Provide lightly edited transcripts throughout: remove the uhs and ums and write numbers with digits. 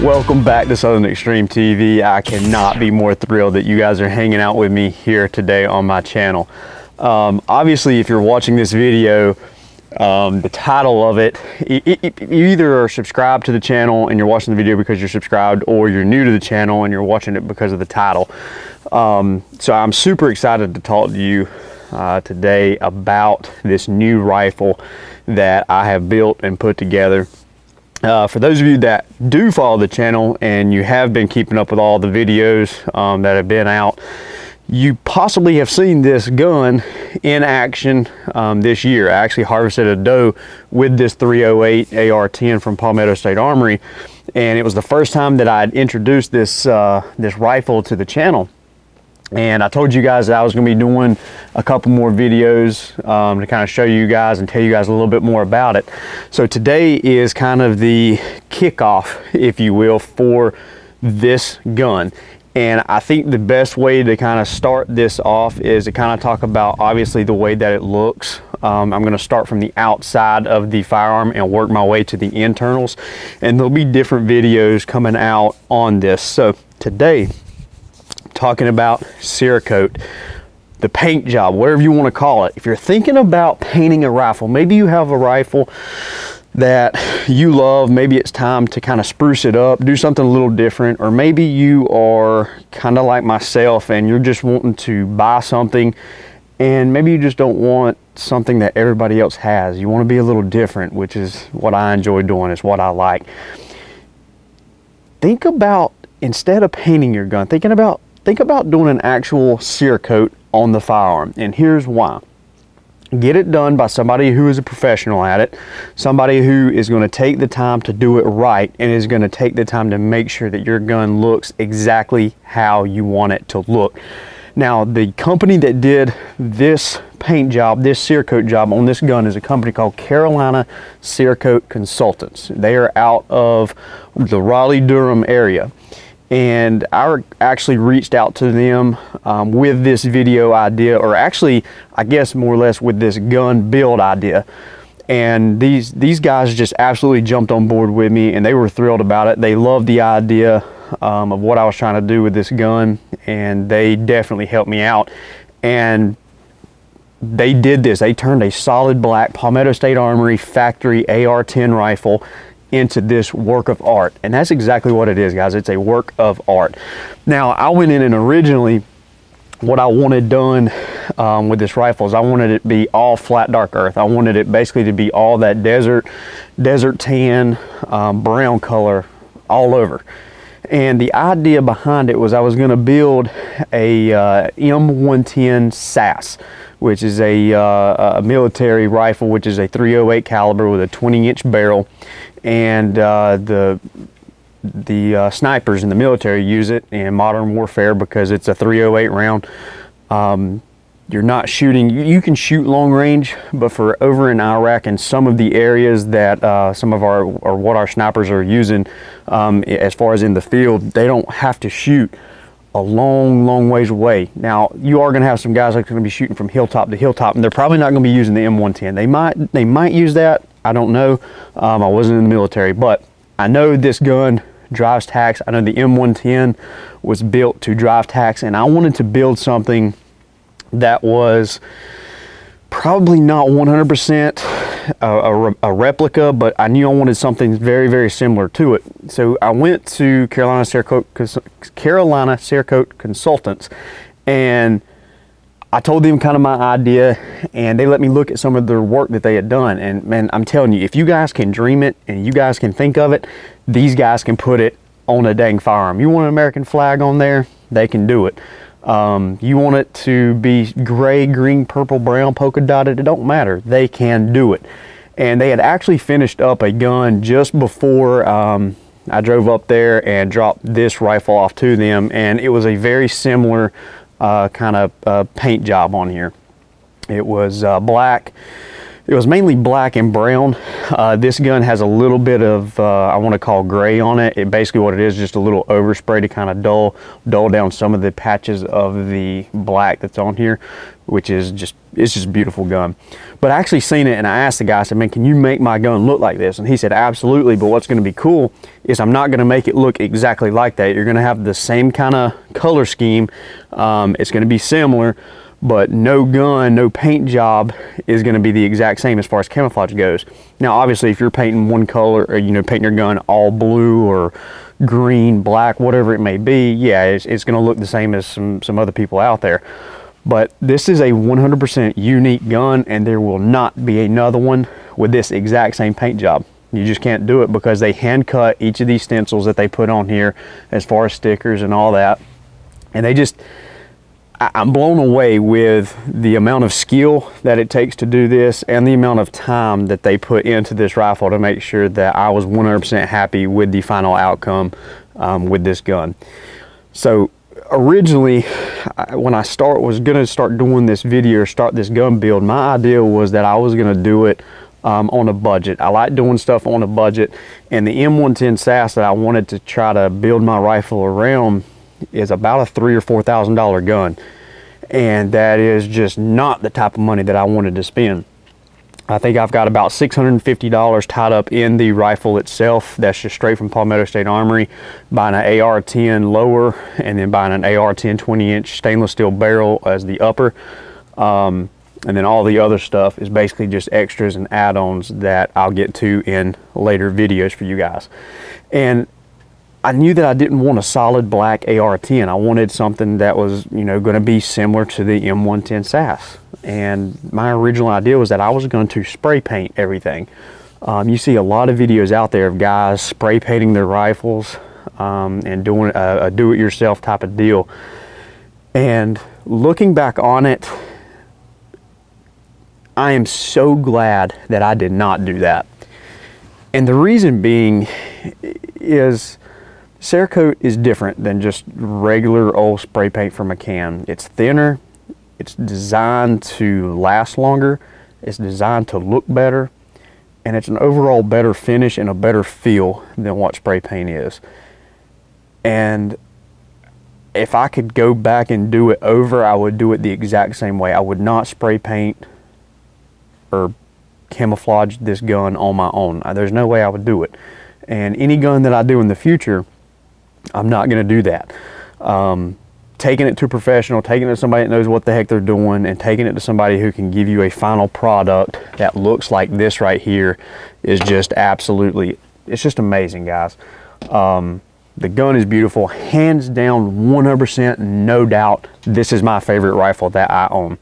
Welcome back to Southern Extreme TV. I cannot be more thrilled that you guys are hanging out with me here today on my channel. Obviously, if you're watching this video, the title of it, you either are subscribed to the channel and you're watching the video because you're subscribed, or you're new to the channel and you're watching it because of the title. So I'm super excited to talk to you today about this new rifle that I have built and put together. For those of you that do follow the channel and you have been keeping up with all the videos that have been out, you possibly have seen this gun in action this year. I actually harvested a doe with this 308 AR-10 from Palmetto State Armory, and it was the first time that I had introduced this this rifle to the channel. And I told you guys that I was going to be doing a couple more videos to kind of show you guys and tell you guys a little bit more about it. So today is kind of the kickoff, if you will, for this gun. And I think the best way to kind of start this off is to kind of talk about, obviously, the way that it looks. I'm going to start from the outside of the firearm and work my way to the internals. And there'll be different videos coming out on this. So today, talking about Cerakote, the paint job, whatever you want to call it. If you're thinking about painting a rifle, maybe you have a rifle that you love, maybe it's time to kind of spruce it up, do something a little different, or maybe you are kind of like myself and you're just wanting to buy something and maybe you just don't want something that everybody else has. You want to be a little different, which is what I enjoy doing, it's what I like. Think about, instead of painting your gun, think about doing an actual Cerakote on the firearm, and here's why. Get it done by somebody who is a professional at it, somebody who is going to take the time to do it right and is going to take the time to make sure that your gun looks exactly how you want it to look. Now, the company that did this paint job, this Cerakote job on this gun, is a company called Carolina Cerakote Consultants. They are out of the Raleigh-Durham area. And I actually reached out to them with this video idea, or actually, I guess more or less with this gun build idea. And these guys just absolutely jumped on board with me, and they were thrilled about it. They loved the idea of what I was trying to do with this gun, and they definitely helped me out. And they did this. They turned a solid black Palmetto State Armory factory AR-10 rifle into this work of art. And that's exactly what it is, guys. It's a work of art. Now, I went in and originally what I wanted done with this rifle is I wanted it to be all flat dark earth. I wanted it basically to be all that desert tan, brown color all over. And the idea behind it was I was going to build a M110 SAS, which is a military rifle, which is a 308 caliber with a 20-inch barrel. And the snipers in the military use it in modern warfare because it's a 308 round. You're not shooting, you can shoot long range, but for over in Iraq and some of the areas that some of our, or what our snipers are using as far as in the field, they don't have to shoot a long ways away. Now, you are going to have some guys that are going to be shooting from hilltop to hilltop, and they're probably not going to be using the M110. They might use that. I don't know. I wasn't in the military, but I know this gun drives tacks. I know the M110 was built to drive tacks, and I wanted to build something that was probably not 100% a replica, but I knew I wanted something very similar to it. So I went to Carolina Cerakote Consultants, and I told them kind of my idea, and they let me look at some of their work that they had done. And man, I'm telling you, if you guys can dream it and you guys can think of it, these guys can put it on a dang firearm. You want an American flag on there, they can do it. You want it to be gray, green, purple, brown, polka dotted, it don't matter. They can do it. And they had actually finished up a gun just before I drove up there and dropped this rifle off to them, and it was a very similar kind of paint job on here. It was black. It was mainly black and brown. This gun has a little bit of, I want to call gray on it. Basically what it is, just a little overspray to kind of dull down some of the patches of the black that's on here, which is just, it's just a beautiful gun. But I actually seen it and I asked the guy, I said, man, can you make my gun look like this? And he said, absolutely, but what's going to be cool is I'm not going to make it look exactly like that. You're going to have the same kind of color scheme. It's going to be similar, but no gun, no paint job is going to be the exact same as far as camouflage goes. Now, obviously, if you're painting one color, or, you know, painting your gun all blue or green, black, whatever it may be, yeah, it's going to look the same as some other people out there. But this is a 100% unique gun, and there will not be another one with this exact same paint job. You just can't do it because they hand cut each of these stencils that they put on here as far as stickers and all that. And they just, I'm blown away with the amount of skill that it takes to do this and the amount of time that they put into this rifle to make sure that I was 100% happy with the final outcome with this gun. So originally, when I was going to start doing this video or start this gun build, my idea was that I was going to do it on a budget. I like doing stuff on a budget, and the M110 SAS that I wanted to try to build my rifle around is about a $3,000 or $4,000 gun, and that is just not the type of money that I wanted to spend. I think I've got about $650 tied up in the rifle itself. That's just straight from Palmetto State Armory, buying an AR-10 lower and then buying an AR-10 20-inch stainless steel barrel as the upper. And then all the other stuff is basically just extras and add-ons that I'll get to in later videos for you guys. And I knew that I didn't want a solid black AR-10. I wanted something that was, you know, going to be similar to the M110 SAS. And my original idea was that I was going to spray paint everything. You see a lot of videos out there of guys spray painting their rifles and doing a do-it-yourself type of deal. And looking back on it, I am so glad that I did not do that. And the reason being is Cerakote is different than just regular old spray paint from a can. It's thinner, it's designed to last longer, it's designed to look better, and it's an overall better finish and a better feel than what spray paint is. And if I could go back and do it over, I would do it the exact same way. I would not spray paint or camouflage this gun on my own. There's no way I would do it. And any gun that I do in the future, I'm not going to do that. Taking it to a professional, taking it to somebody that knows what the heck they're doing, and taking it to somebody who can give you a final product that looks like this right here is just absolutely, it's just amazing, guys. The gun is beautiful, hands down, 100%, no doubt. This is my favorite rifle that I own.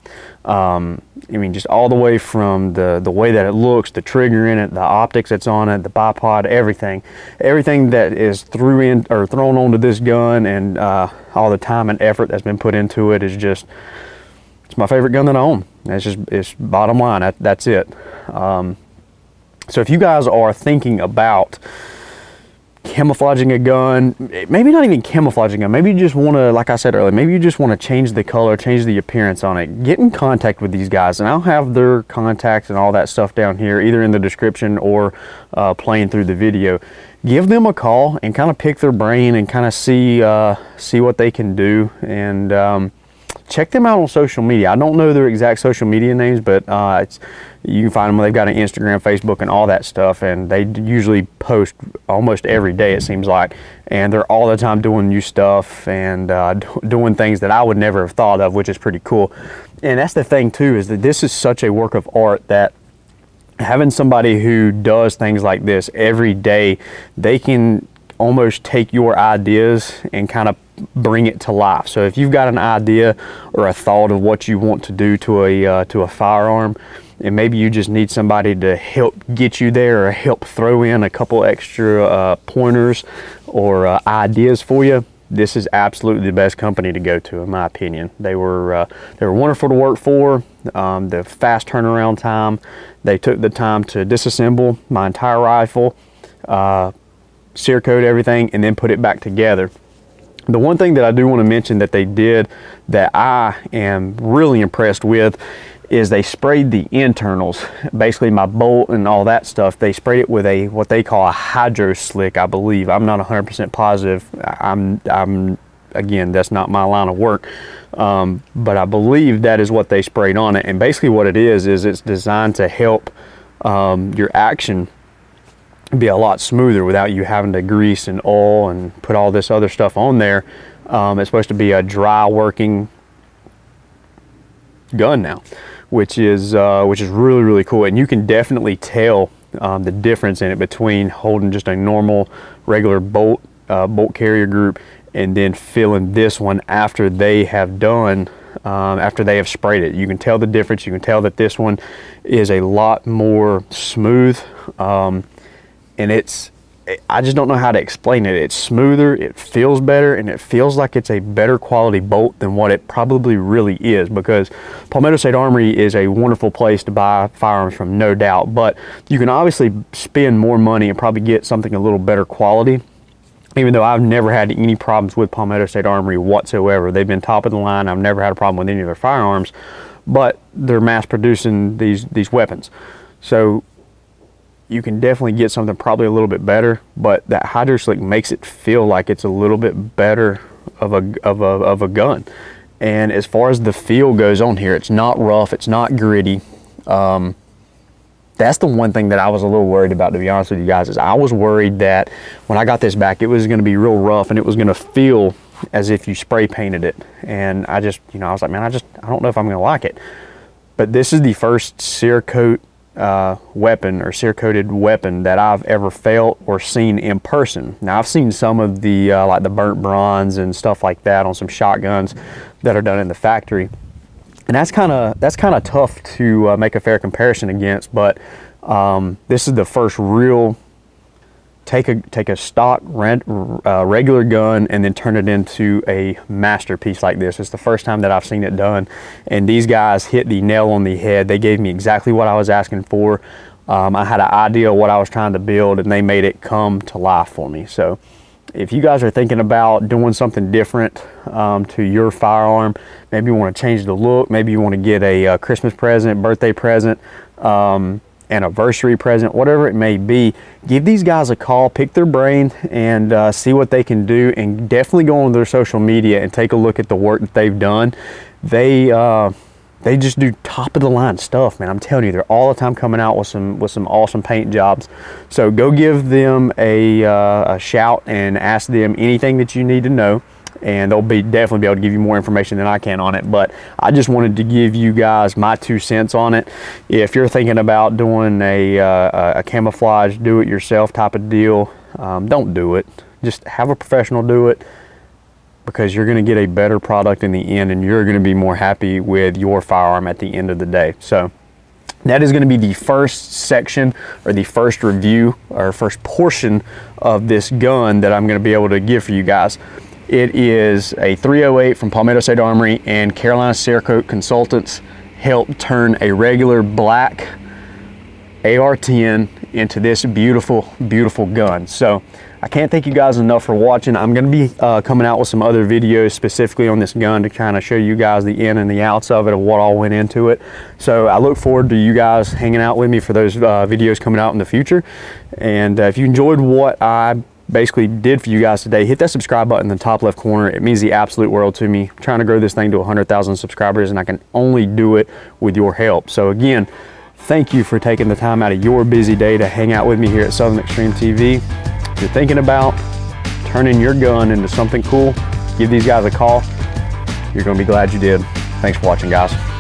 I mean, just all the way from the way that it looks, the trigger in it, the optics that's on it, the bipod, everything that is thrown onto this gun, and all the time and effort that's been put into it is just, it's my favorite gun that I own. It's bottom line. That's it. So if you guys are thinking about camouflaging a gun, maybe not even camouflaging a gun, maybe you just want to, like I said earlier, maybe you just want to change the color, change the appearance on it, get in contact with these guys, and I'll have their contacts and all that stuff down here, either in the description or playing through the video. Give them a call and kind of pick their brain and kind of see what they can do, and check them out on social media. I don't know their exact social media names, but you can find them. They've got an Instagram, Facebook, and all that stuff, and they usually post almost every day, it seems like, and they're all the time doing new stuff and doing things that I would never have thought of, which is pretty cool. And that's the thing too, is that this is such a work of art that having somebody who does things like this every day, they can almost take your ideas and kind of bring it to life. So if you've got an idea or a thought of what you want to do to a firearm, and maybe you just need somebody to help get you there or help throw in a couple extra pointers or ideas for you, this is absolutely the best company to go to, in my opinion. They were wonderful to work for. The fast turnaround time. They took the time to disassemble my entire rifle, Cerakote everything, and then put it back together. The one thing that I do want to mention that they did that I am really impressed with is they sprayed the internals, basically my bolt and all that stuff. They sprayed it with a what they call a hydro slick, I believe. I'm not 100% positive. I'm again, that's not my line of work, but I believe that is what they sprayed on it. And basically what it is it's designed to help your action be a lot smoother without you having to grease and oil and put all this other stuff on there. It's supposed to be a dry working gun now, which is really, really cool. And you can definitely tell the difference in it between holding just a normal regular bolt carrier group and then filling this one after they have done after they have sprayed it. You can tell the difference. You can tell that this one is a lot more smooth, and I just don't know how to explain it. It's smoother, it feels better, and it feels like it's a better quality bolt than what it probably really is, because Palmetto State Armory is a wonderful place to buy firearms from, no doubt, but you can obviously spend more money and probably get something a little better quality. Even though I've never had any problems with Palmetto State Armory whatsoever. They've been top of the line. I've never had a problem with any of their firearms, but they're mass producing these weapons. So you can definitely get something probably a little bit better, but that hydro slick makes it feel like it's a little bit better of a gun. And as far as the feel goes on here, it's not rough, it's not gritty. That's the one thing that I was a little worried about, to be honest with you guys, is I was worried that when I got this back, it was going to be real rough and it was going to feel as if you spray painted it. And I just, you know, I was like, man, I don't know if I'm going to like it. But this is the first Cerakote weapon or Cerakoted weapon that I've ever felt or seen in person. Now I've seen some of the like the burnt bronze and stuff like that on some shotguns that are done in the factory. And that's kind of tough to make a fair comparison against, but this is the first real take a stock regular gun and then turn it into a masterpiece like this. It's the first time that I've seen it done, and these guys hit the nail on the head. They gave me exactly what I was asking for. I had an idea of what I was trying to build, and they made it come to life for me. So if you guys are thinking about doing something different to your firearm, maybe you want to change the look, maybe you want to get a Christmas present, birthday present, anniversary present, whatever it may be, give these guys a call, pick their brain, and see what they can do. And definitely go on their social media and take a look at the work that they've done. They just do top of the line stuff, man. I'm telling you, they're all the time coming out with some awesome paint jobs. So go give them a shout and ask them anything that you need to know, and they'll definitely be able to give you more information than I can on it. But I just wanted to give you guys my 2 cents on it. If you're thinking about doing a camouflage do-it-yourself type of deal, don't do it. Just have a professional do it, because you're going to get a better product in the end, and you're going to be more happy with your firearm at the end of the day. So that is going to be the first section, or the first review, or first portion of this gun that I'm going to be able to give for you guys. It is a 308 from Palmetto State Armory, and Carolina Cerakote Consultants helped turn a regular black AR-10 into this beautiful, beautiful gun. So I can't thank you guys enough for watching. I'm going to be coming out with some other videos specifically on this gun to kind of show you guys the in and the outs of it, of what all went into it. So I look forward to you guys hanging out with me for those videos coming out in the future. And if you enjoyed what I basically did for you guys today, hit that subscribe button in the top left corner. It means the absolute world to me. I'm trying to grow this thing to 100,000 subscribers, and I can only do it with your help. So again, thank you for taking the time out of your busy day to hang out with me here at Southern Extreme TV. If you're thinking about turning your gun into something cool, give these guys a call. You're going to be glad you did. Thanks for watching, guys.